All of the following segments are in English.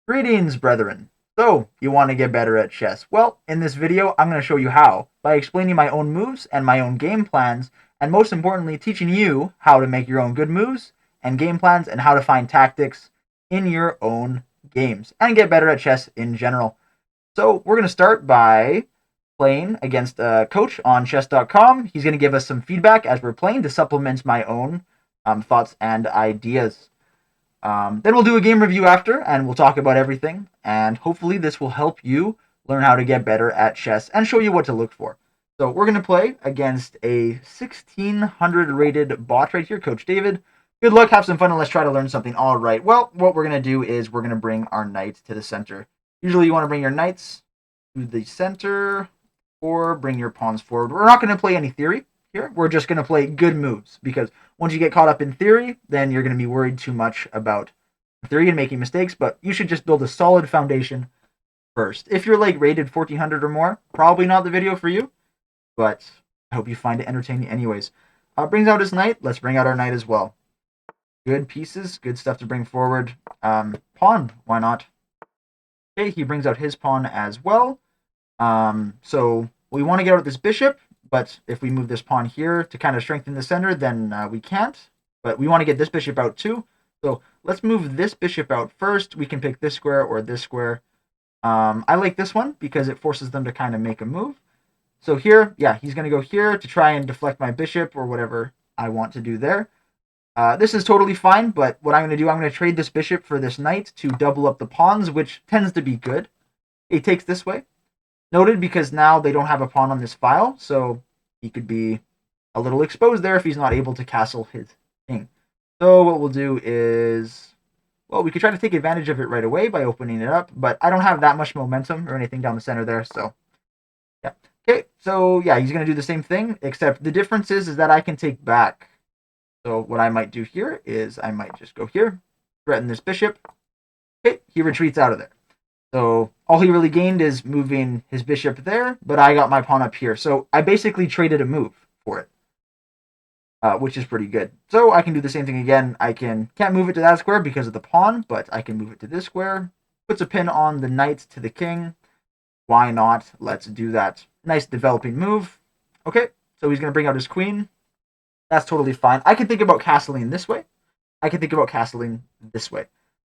Greetings, brethren. So, you want to get better at chess? Well, in this video, I'm going to show you how by explaining my own moves and my own game plans, and most importantly, teaching you how to make your own good moves and game plans and how to find tactics in your own games and get better at chess in general. So, we're going to start by playing against a coach on chess.com. He's going to give us some feedback as we're playing to supplement my own thoughts and ideas. Then we'll do a game review after, and we'll talk about everything. And hopefully, this will help you learn how to get better at chess and show you what to look for. So we're gonna play against a 1600 rated bot right here, Coach David. Good luck, have some fun, and let's try to learn something. All right. Well, what we're gonna do is we're gonna bring our knight to the center. Usually, you want to bring your knights to the center, or bring your pawns forward. We're not gonna play any theory here. We're just gonna play good moves because once you get caught up in theory, then you're going to be worried too much about theory and making mistakes, but you should just build a solid foundation first. If you're like rated 1400 or more, probably not the video for you, but I hope you find it entertaining anyways. Brings out his knight. Let's bring out our knight as well. Good pieces, good stuff to bring forward. Pawn, why not? Okay, he brings out his pawn as well. So we want to get out this bishop, but if we move this pawn here to kind of strengthen the center, then we can't. But we want to get this bishop out too. So let's move this bishop out first. We can pick this square or this square. I like this one because it forces them to kind of make a move. So here, yeah, he's going to go here to try and deflect my bishop or whatever I want to do there. This is totally fine, but what I'm going to do, I'm going to trade this bishop for this knight to double up the pawns, which tends to be good. He takes this way. Noted because now they don't have a pawn on this file, so he could be a little exposed there if he's not able to castle his king. So what we'll do is, well, we could try to take advantage of it right away by opening it up, but I don't have that much momentum or anything down the center there, so yeah. Okay, so yeah, he's going to do the same thing, except the difference is that I can take back. So what I might do here is I might just go here, threaten this bishop. Okay, he retreats out of there. So all he really gained is moving his bishop there, but I got my pawn up here. So I basically traded a move for it, which is pretty good. So I can do the same thing again. I can't move it to that square because of the pawn, but I can move it to this square. Puts a pin on the knight to the king. Why not? Let's do that. Nice developing move. Okay, so he's going to bring out his queen. That's totally fine. I can think about castling this way. I can think about castling this way.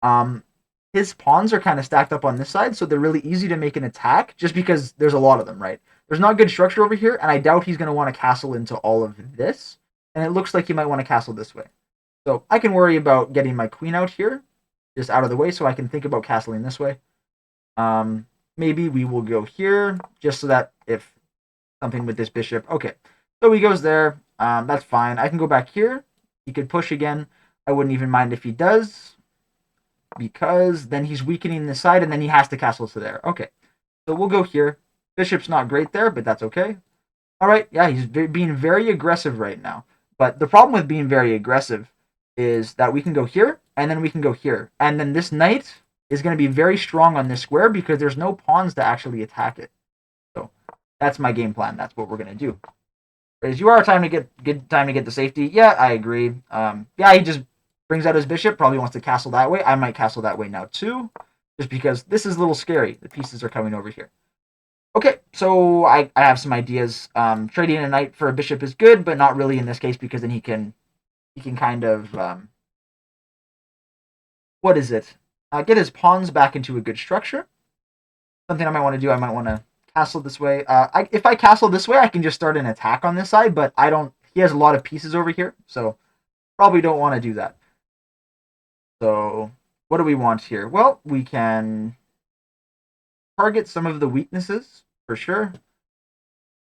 Um, his pawns are kind of stacked up on this side, so they're really easy to make an attack just because there's a lot of them, right? There's not good structure over here, and I doubt he's going to want to castle into all of this, and it looks like he might want to castle this way. So I can worry about getting my queen out here, just out of the way, so I can think about castling this way. Maybe we will go here, just so that if something with this bishop. Okay, so he goes there. That's fine. I can go back here. He could push again. I wouldn't even mind if he does, because then he's weakening this side, and then he has to castle to there. Okay, so we'll go here. Bishop's not great there, but that's okay. All right, yeah, he's being very aggressive right now. But the problem with being very aggressive is that we can go here, and then we can go here. And then this knight is going to be very strong on this square because there's no pawns to actually attack it. So that's my game plan. That's what we're going to do. Is you are time to get time to get the safety. Yeah, I agree. Yeah, he just brings out his bishop. Probably wants to castle that way. I might castle that way now too, just because this is a little scary. The pieces are coming over here. Okay, so I have some ideas. Trading a knight for a bishop is good, but not really in this case because then he can kind of what is it? Get his pawns back into a good structure. Something I might want to do. I might want to castle this way. If I castle this way, I can just start an attack on this side, but I don't. He has a lot of pieces over here, so probably don't want to do that. So what do we want here? Well, we can target some of the weaknesses for sure.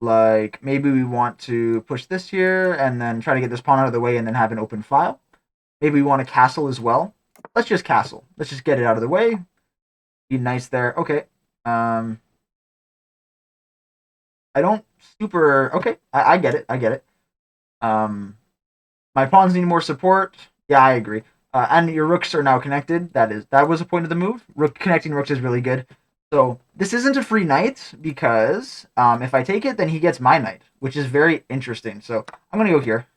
Like maybe we want to push this here and then try to get this pawn out of the way and then have an open file. Maybe we want to castle as well. Let's just castle. Let's just get it out of the way. Be nice there. Okay. I don't super. Okay, I get it. I get it. Um, my pawns need more support. Yeah, I agree. And your rooks are now connected. That was a point of the move. Connecting rooks is really good. So this isn't a free knight because if I take it, then he gets my knight, which is very interesting. So I'm gonna go here.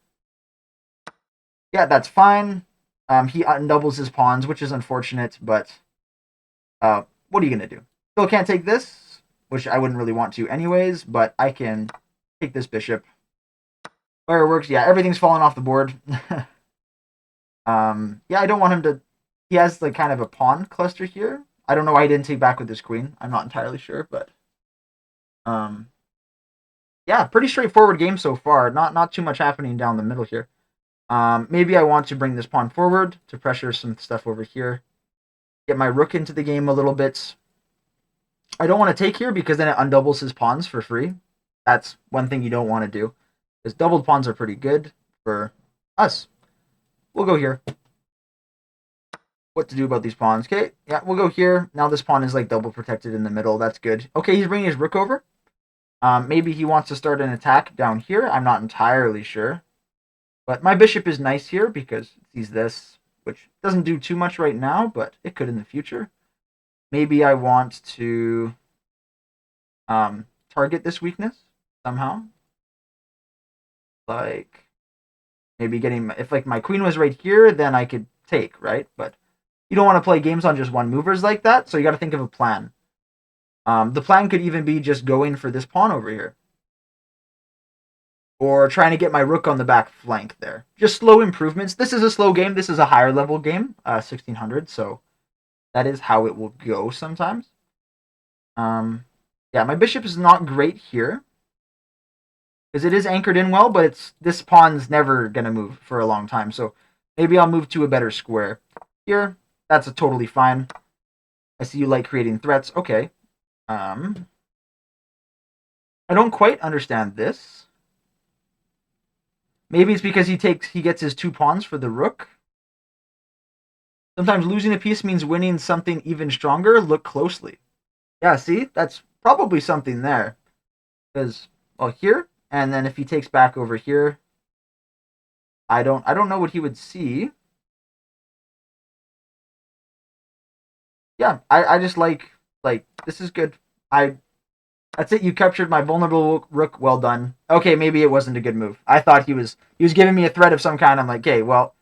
Yeah, that's fine. He undoubles his pawns, which is unfortunate, but What are you going to do? Still can't take this, which I wouldn't really want to anyways, but I can take this bishop. Fireworks, yeah, everything's falling off the board. Yeah, I don't want him to... He has like kind of a pawn cluster here. I don't know why he didn't take back with his queen. I'm not entirely sure, but... Yeah, pretty straightforward game so far. Not too much happening down the middle here. Maybe I want to bring this pawn forward to pressure some stuff over here. Get my rook into the game a little bit. I don't want to take here because then it undoubles his pawns for free. That's one thing you don't want to do. Because doubled pawns are pretty good for us. We'll go here. What to do about these pawns? Okay, yeah, we'll go here. Now this pawn is like double protected in the middle. That's good. Okay, he's bringing his rook over. Maybe he wants to start an attack down here. I'm not entirely sure. But my bishop is nice here because it sees this, which doesn't do too much right now, but it could in the future. Maybe I want to target this weakness somehow. Like maybe getting... If like my queen was right here, then I could take, right? But you don't want to play games on just one movers like that, so you got to think of a plan. The plan could even be just going for this pawn over here. Or trying to get my rook on the back flank there. Just slow improvements. This is a slow game. This is a higher level game, 1600, so that is how it will go sometimes. Yeah, my bishop is not great here. Because it is anchored in well, but this pawn's never going to move for a long time. So maybe I'll move to a better square. Here, that's totally fine. I see you like creating threats. Okay. I don't quite understand this. Maybe it's because he gets his 2 pawns for the rook. Sometimes losing a piece means winning something even stronger. Look closely. Yeah, see? That's probably something there. Because, well, here, and then if he takes back over here, I don't know what he would see. Yeah, I just like this is good. That's it. You captured my vulnerable rook. Well done. Okay, maybe it wasn't a good move. I thought he was giving me a threat of some kind. I'm like, okay, well,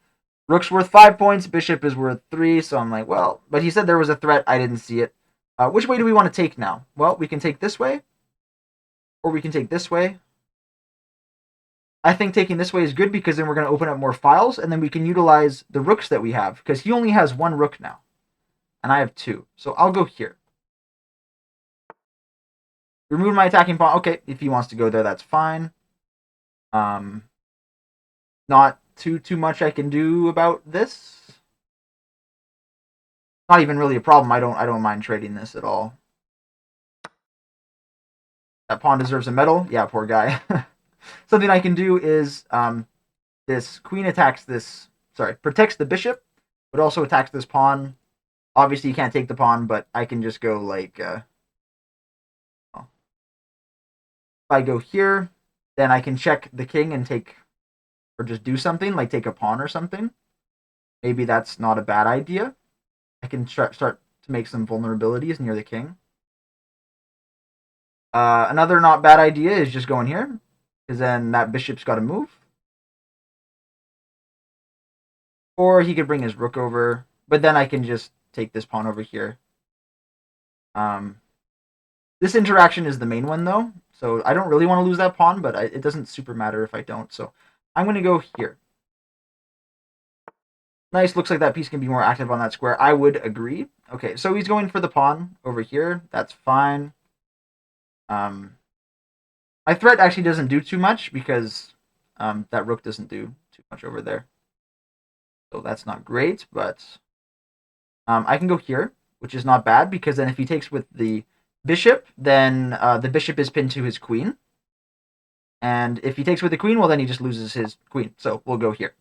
rook's worth 5 points, bishop is worth 3, so I'm like, well, but he said there was a threat. I didn't see it. Which way do we want to take now? Well, we can take this way, or we can take this way. I think taking this way is good because then we're going to open up more files, and then we can utilize the rooks that we have, because he only has 1 rook now, and I have 2. So I'll go here. Remove my attacking pawn. Okay, if he wants to go there, that's fine. Not too much I can do about this. Not even really a problem. I don't mind trading this at all. That pawn deserves a medal. Yeah, poor guy. Something I can do is this queen attacks this. Sorry, protects the bishop, but also attacks this pawn. Obviously, you can't take the pawn, but I can just go like. Well, if I go here, then I can check the king and take, or just do something like take a pawn or something. Maybe that's not a bad idea. I can start to make some vulnerabilities near the king. Another not bad idea is just going here, because then that bishop's got to move. Or he could bring his rook over, but then I can just take this pawn over here. This interaction is the main one, though, so I don't really want to lose that pawn, but it doesn't super matter if I don't. So I'm going to go here. Nice, looks like that piece can be more active on that square. I would agree. Okay, so he's going for the pawn over here. That's fine. My threat actually doesn't do too much because that rook doesn't do too much over there. So that's not great, but I can go here, which is not bad because then if he takes with the bishop, then the bishop is pinned to his queen. And if he takes with the queen, well, then he just loses his queen. So we'll go here.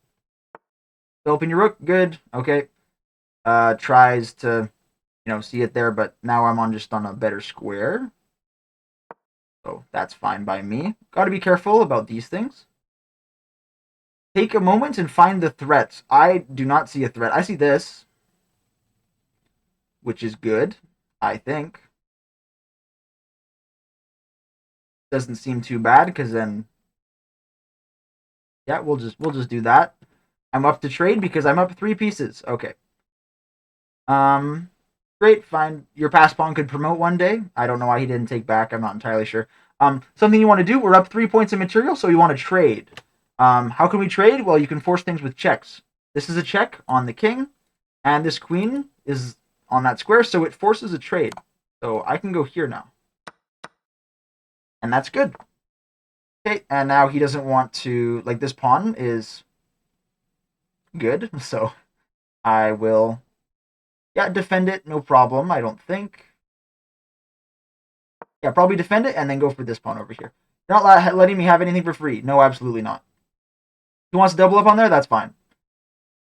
So open your rook. Good. Okay. Tries to, see it there, but now I'm just on a better square. So that's fine by me. Got to be careful about these things. Take a moment and find the threats. I do not see a threat. I see this, which is good, I think. Doesn't seem too bad because then, yeah, we'll just do that. I'm up to trade because I'm up 3 pieces. Okay. Great, fine. Your passed pawn could promote one day. I don't know why he didn't take back. I'm not entirely sure. Something you want to do, we're up 3 points in material, so you want to trade. How can we trade? Well, you can force things with checks. This is a check on the king, and this queen is on that square, so it forces a trade. So I can go here now. And that's good. Okay, and now he doesn't want to, like, this pawn is good, so I will, yeah, defend it, no problem, I don't think. Yeah, probably defend it and then go for this pawn over here. You're not letting me have anything for free. No, absolutely not. He wants to double up on there, that's fine.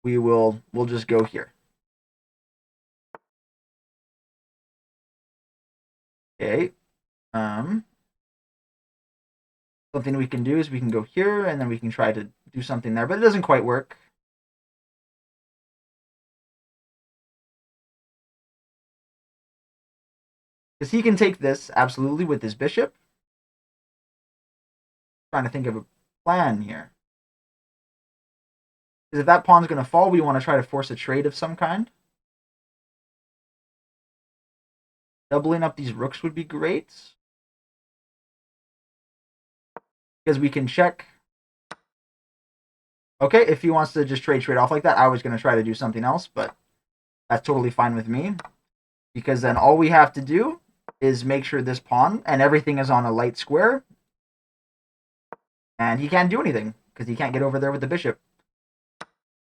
We'll just go here. Okay. Something we can do is we can go here and then we can try to do something there, but it doesn't quite work. Because he can take this, absolutely, with his bishop. Trying to think of a plan here. Because if that pawn's going to fall, we want to try to force a trade of some kind. Doubling up these rooks would be great. Because we can check. Okay, if he wants to just trade off like that, I was going to try to do something else, but that's totally fine with me. Because then all we have to do is make sure this pawn and everything is on a light square. And he can't do anything because he can't get over there with the bishop.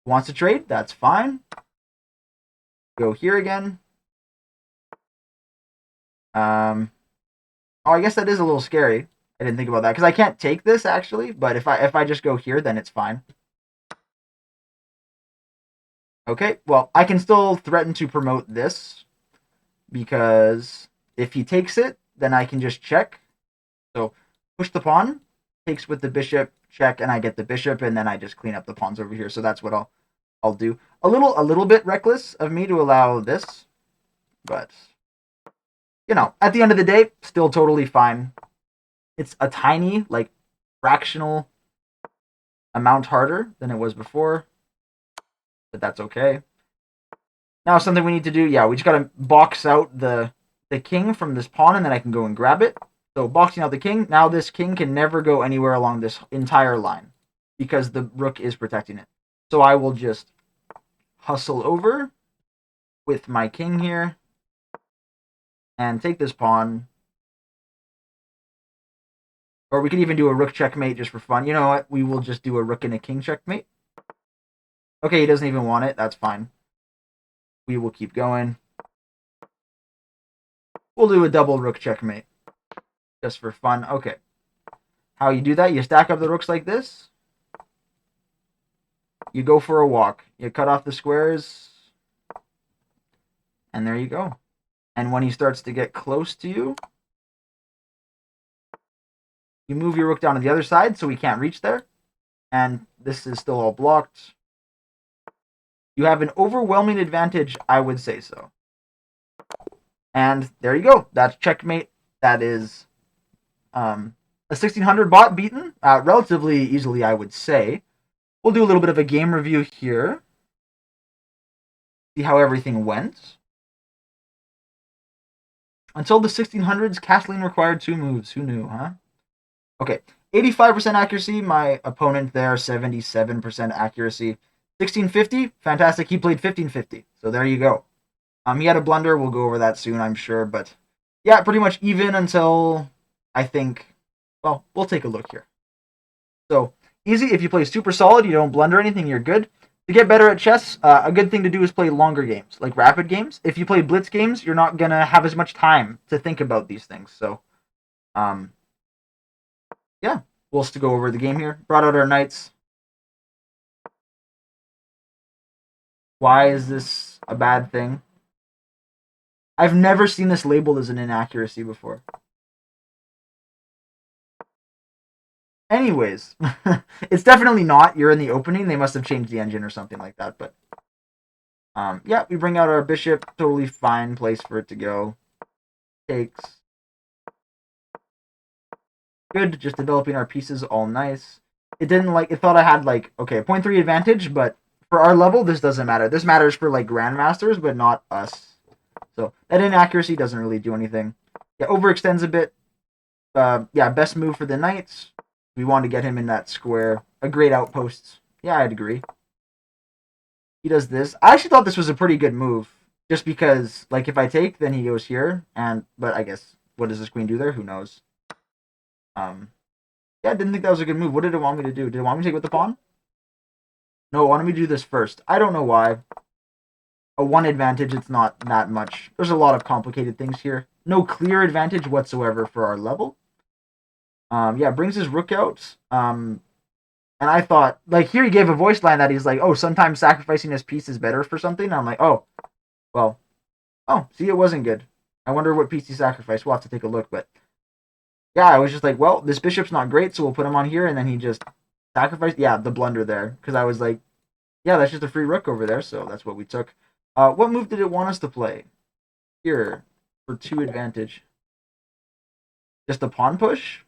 Wants to trade, that's fine. Go here again. Oh, I guess that is a little scary. I didn't think about that because I can't take this actually, but if I just go here, then it's fine. Okay, well, I can still threaten to promote this because if he takes it, then I can just check. So push the pawn, takes with the bishop, check, and I get the bishop, and then I just clean up the pawns over here. So that's what I'll do. A little bit reckless of me to allow this, but you know, at the end of the day, still totally fine. It's a tiny, like, fractional amount harder than it was before, but that's okay. Now something we need to do, yeah, we just gotta box out the king from this pawn, and then I can go and grab it. So boxing out the king, now this king can never go anywhere along this entire line because the rook is protecting it. So I will just hustle over with my king here and take this pawn. Or we could even do a rook checkmate just for fun. You know what? We will just do a rook and a king checkmate. Okay, he doesn't even want it. That's fine. We will keep going. We'll do a double rook checkmate just for fun. Okay. How you do that? You stack up the rooks like this. You go for a walk. You cut off the squares. And there you go. And when he starts to get close to you, you move your rook down to the other side so he can't reach there. And this is still all blocked. You have an overwhelming advantage, I would say so. And there you go. That's checkmate. That is a 1600 bot beaten relatively easily, I would say. We'll do a little bit of a game review here. See how everything went. Until the 1600s, castling required 2 moves. Who knew, huh? Okay, 85% accuracy. My opponent there, 77% accuracy. 1650, fantastic. He played 1550. So there you go. He had a blunder. We'll go over that soon, I'm sure. But yeah, pretty much even until I think, well, we'll take a look here. So easy. If you play super solid, you don't blunder anything, you're good. To get better at chess, a good thing to do is play longer games, like rapid games. If you play blitz games, you're not going to have as much time to think about these things. So, yeah, we'll still go over the game here. Brought out our knights. Why is this a bad thing? I've never seen this labeled as an inaccuracy before. Anyways, it's definitely not. You're in the opening. They must have changed the engine or something like that. But yeah, we bring out our bishop. Totally fine place for it to go. Takes. Good. Just developing our pieces all nice. It didn't like. It thought I had like, okay, 0.3 advantage, but for our level, this doesn't matter. This matters for like grandmasters, but not us. So that inaccuracy doesn't really do anything. Yeah, overextends a bit. Yeah, best move for the knights. We want to get him in that square. A great outpost. Yeah, I'd agree. He does this. I actually thought this was a pretty good move. Just because, like, if I take, then he goes here. But I guess, what does this queen do there? Who knows? Yeah, I didn't think that was a good move. What did it want me to do? Did it want me to take with the pawn? No, it wanted me to do this first. I don't know why. A one advantage, it's not that much. There's a lot of complicated things here. No clear advantage whatsoever for our level. Yeah, brings his rook out. And I thought, like, here he gave a voice line that he's like, oh, sometimes sacrificing his piece is better for something. And I'm like, oh, well, oh, see, it wasn't good. I wonder what piece he sacrificed. We'll have to take a look. But yeah, I was just like, well, this bishop's not great, so we'll put him on here. And then he just sacrificed. Yeah, the blunder there. Because I was like, yeah, that's just a free rook over there. So that's what we took. What move did it want us to play? Here, for 2 advantage. Just a pawn push?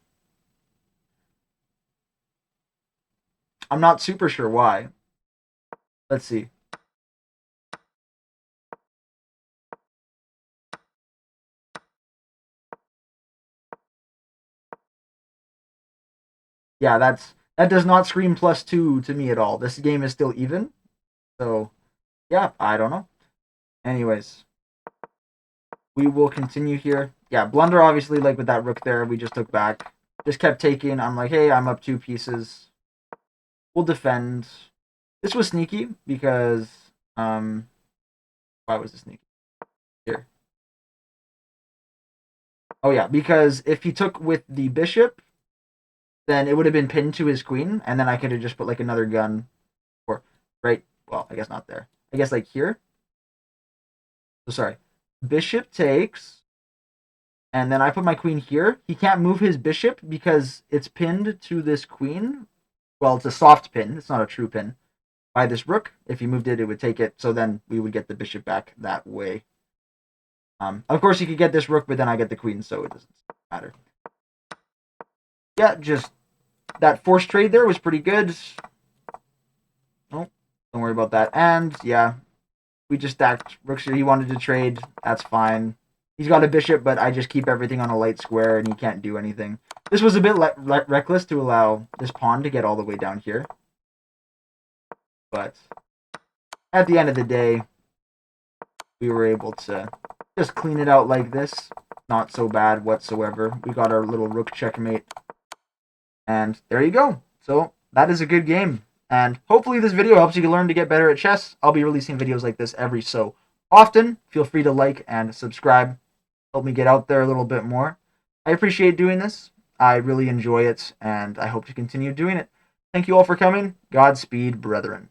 I'm not super sure why. Let's see. Yeah, that does not scream +2 to me at all. This game is still even. So, yeah, I don't know. Anyways, we will continue here. Yeah, blunder, obviously, like with that rook there, we just took back. Just kept taking. I'm like, hey, I'm up 2 pieces. We'll defend. This was sneaky because, why was it sneaky? Here. Oh, yeah, because if he took with the bishop, then it would have been pinned to his queen, and then I could have just put, like, another gun, or, right? Well, I guess not there. I guess, like, here. So, sorry. Bishop takes, and then I put my queen here. He can't move his bishop because it's pinned to this queen. Well, it's a soft pin. It's not a true pin. By this rook. If he moved it, it would take it. So then we would get the bishop back that way. Of course, you could get this rook, but then I get the queen, so it doesn't matter. Yeah, just that forced trade there was pretty good. Oh, don't worry about that. And yeah, we just stacked rooks here. He wanted to trade. That's fine. He's got a bishop, but I just keep everything on a light square, and he can't do anything. This was a bit reckless to allow this pawn to get all the way down here. But at the end of the day, we were able to just clean it out like this. Not so bad whatsoever. We got our little rook checkmate. And there you go. So that is a good game. And hopefully this video helps you to learn to get better at chess. I'll be releasing videos like this every so often. Feel free to like and subscribe. Help me get out there a little bit more. I appreciate doing this. I really enjoy it, and I hope to continue doing it. Thank you all for coming. Godspeed, brethren.